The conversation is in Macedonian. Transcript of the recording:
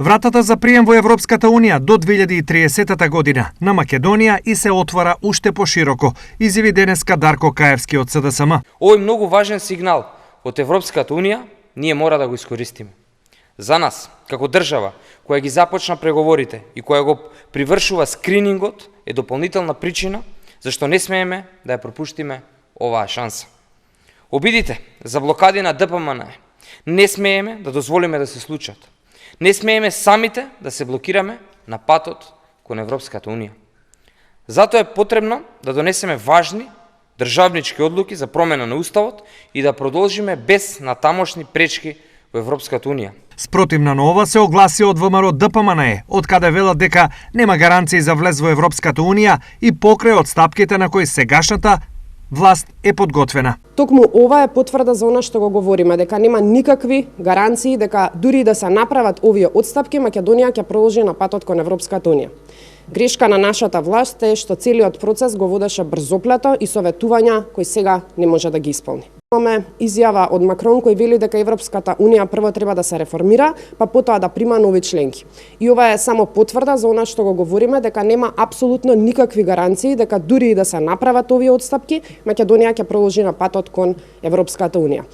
Вратата за прием во Европската Унија до 2030 година на Македонија и се отвара уште пошироко, изјави денеска Дарко Каевски од СДСМ. Овој многу важен сигнал од Европската Унија ние мора да го искористиме. За нас, како држава, која ги започна преговорите и која го привршува скринингот, е дополнителна причина зашто не смееме да ја пропуштиме оваа шанса. Обидите за блокади на ДПМН не смееме да дозволиме да се случат. Не смееме самите да се блокираме на патот кон Европската Унија. Затоа е потребно да донесеме важни државнички одлуки за промена на Уставот и да продолжиме без натамошни пречки во Европската Унија. Спротивно на ова се огласи од ВМРО ДПМН, од каде велат дека нема гаранции за влез во Европската Унија и покрај одстапките на кои сегашната власт е подготвена. Токму ова е потврда за она што го говориме, дека нема никакви гаранции дека дури да се направат овие одстапки, Македонија ќе продолжи на патот кон Европската Унија. Грешка на нашата власт е што целиот процес го водеше брзоплето и советувања кои сега не може да ги исполни. Имаме изјава од Макрон кој вели дека Европската Унија прво треба да се реформира, па потоа да прима нови членки. И ова е само потврда за она што го говориме, дека нема апсолутно никакви гаранции дека дури и да се направат овие одстапки, Македонија ќе продолжи на патот кон Европската Унија.